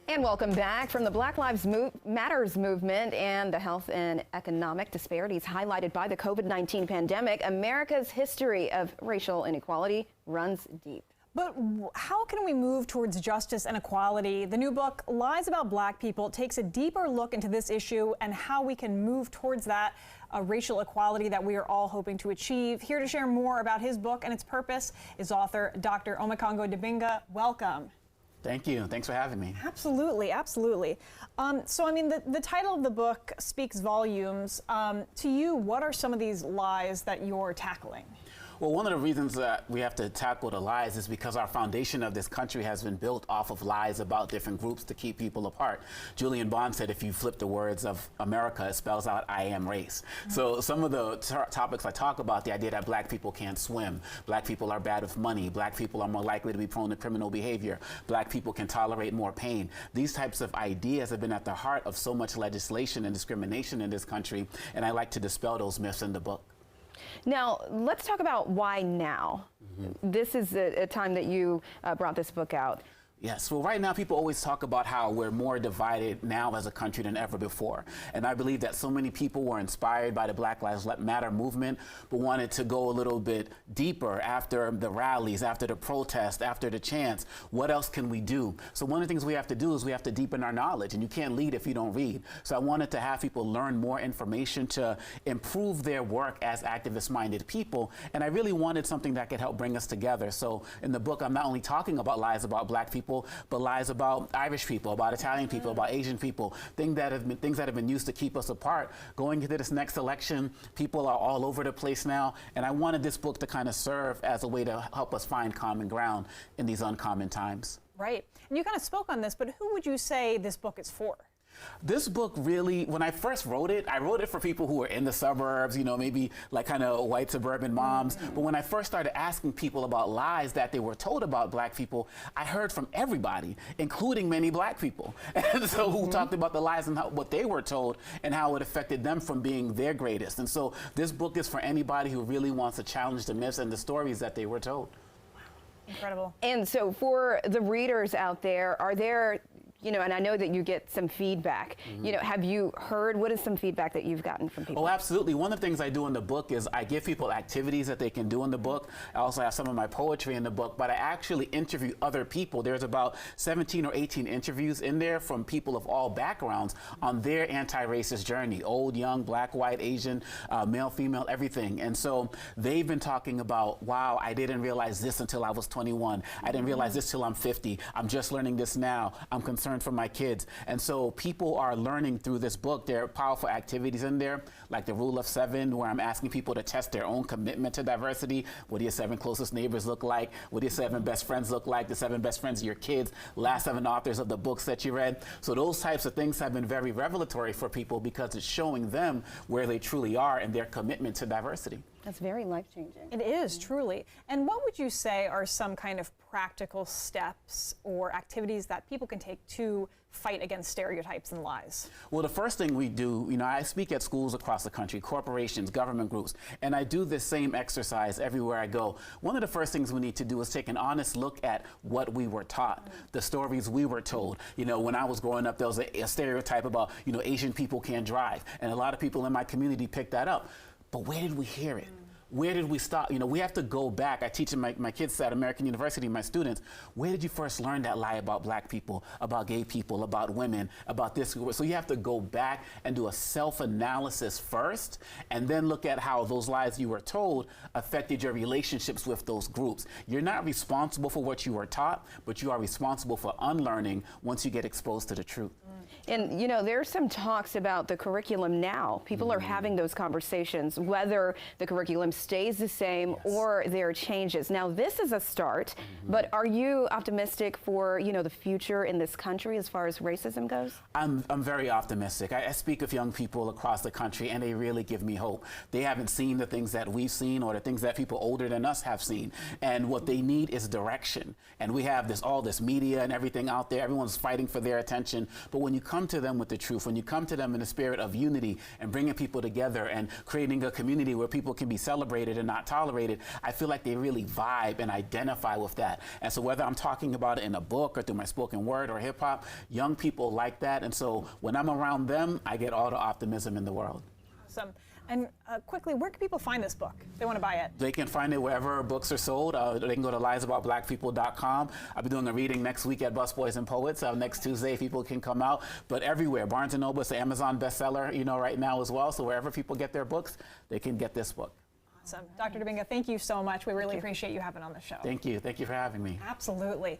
And welcome back. From the Black Lives Matters movement and the health and economic disparities highlighted by the COVID-19 pandemic, America's history of racial inequality runs deep. But how can we move towards justice and equality? The new book, Lies About Black People, takes a deeper look into this issue and how we can move towards that racial equality that we are all hoping to achieve. Here to share more about his book and its purpose is author Dr. Omekongo Dibinga. Welcome. Thank you. Thanks for having me. Absolutely, absolutely. So, I mean, the title of the book speaks volumes. To you, what are some of these lies that you're tackling? Well, one of the reasons that we have to tackle the lies is because our foundation of this country has been built off of lies about different groups to keep people apart. Julian Bond said if you flip the words of America, it spells out I am race. So some of the topics I talk about, the idea that black people can't swim, black people are bad with money, black people are more likely to be prone to criminal behavior, black people can tolerate more pain. These types of ideas have been at the heart of so much legislation and discrimination in this country, and I like to dispel those myths in the book. Now, let's talk about why now. This is a time that you brought this book out. Yes, well, right now people always talk about how we're more divided now as a country than ever before. And I believe that so many people were inspired by the Black Lives Matter movement, but wanted to go a little bit deeper after the rallies, after the protests, after the chants. What else can we do? So one of the things we have to do is we have to deepen our knowledge, and you can't lead if you don't read. So I wanted to have people learn more information to improve their work as activist-minded people. And I really wanted something that could help bring us together. So in the book, I'm not only talking about lies about black people, but lies about Irish people, about Italian people, about Asian people, things that have been used to keep us apart. Going into this next election, people are all over the place now, and I wanted this book to kind of serve as a way to help us find common ground in these uncommon times. Right. And you kind of spoke on this, but who would you say this book is for? This book really, when I first wrote it, I wrote it for people who were in the suburbs, you know, maybe like kind of white suburban moms. But when I first started asking people about lies that they were told about black people, I heard from everybody, including many black people. And so who talked about the lies and what they were told and how it affected them from being their greatest. And so this book is for anybody who really wants to challenge the myths and the stories that they were told. Incredible. And so for the readers out there, are there, you know, and I know that you get some feedback, you know, have you heard, what is some feedback that you've gotten from people? Oh, absolutely. One of the things I do in the book is I give people activities that they can do in the book. I also have some of my poetry in the book, but I actually interview other people. There's about 17 or 18 interviews in there from people of all backgrounds on their anti-racist journey, old, young, black, white, Asian, male, female, everything. And so they've been talking about, wow, I didn't realize this until I was 21. I didn't realize this till I'm 50. I'm just learning this now. I'm concerned for my kids. And so people are learning through this book. There are powerful activities in there, like the Rule of 7, where I'm asking people to test their own commitment to diversity. What do your 7 closest neighbors look like? What do your 7 best friends look like? The 7 best friends of your kids, last 7 authors of the books that you read. So those types of things have been very revelatory for people because it's showing them where they truly are and their commitment to diversity. That's very life-changing. It is, truly. And what would you say are some kind of practical steps or activities that people can take to fight against stereotypes and lies? Well, the first thing we do, you know, I speak at schools across the country, corporations, government groups, and I do this same exercise everywhere I go. One of the first things we need to do is take an honest look at what we were taught, the stories we were told. You know, when I was growing up, there was a stereotype about, you know, Asian people can't drive, and a lot of people in my community picked that up. But where did we hear it? Where did we stop? You know, we have to go back. I teach my kids at American University, my students, where did you first learn that lie about black people, about gay people, about women, about this? So you have to go back and do a self-analysis first, and then look at how those lies you were told affected your relationships with those groups. You're not responsible for what you were taught, but you are responsible for unlearning once you get exposed to the truth. And, you know, there's some talks about the curriculum now. People are having those conversations, whether the curriculum stays the same or there are changes. Now, this is a start, but are you optimistic for, you know, the future in this country as far as racism goes? I'm very optimistic. I speak with young people across the country, and they really give me hope. They haven't seen the things that we've seen or the things that people older than us have seen. And what they need is direction. And we have all this media and everything out there. Everyone's fighting for their attention. But when you come to them with the truth, when you come to them in a spirit of unity and bringing people together and creating a community where people can be celebrated and not tolerated, I feel like they really vibe and identify with that. And so whether I'm talking about it in a book or through my spoken word or hip hop, young people like that. And so when I'm around them, I get all the optimism in the world. Awesome. And quickly, where can people find this book if they want to buy it? They can find it wherever books are sold. They can go to liesaboutblackpeople.com. I'll be doing a reading next week at Busboys and Poets. Next Tuesday, people can come out. But everywhere, Barnes & Noble is the Amazon bestseller, right now as well. So wherever people get their books, they can get this book. Awesome. Dr. Dominga, thank you so much. We really appreciate you having on the show. Thank you. Thank you for having me. Absolutely.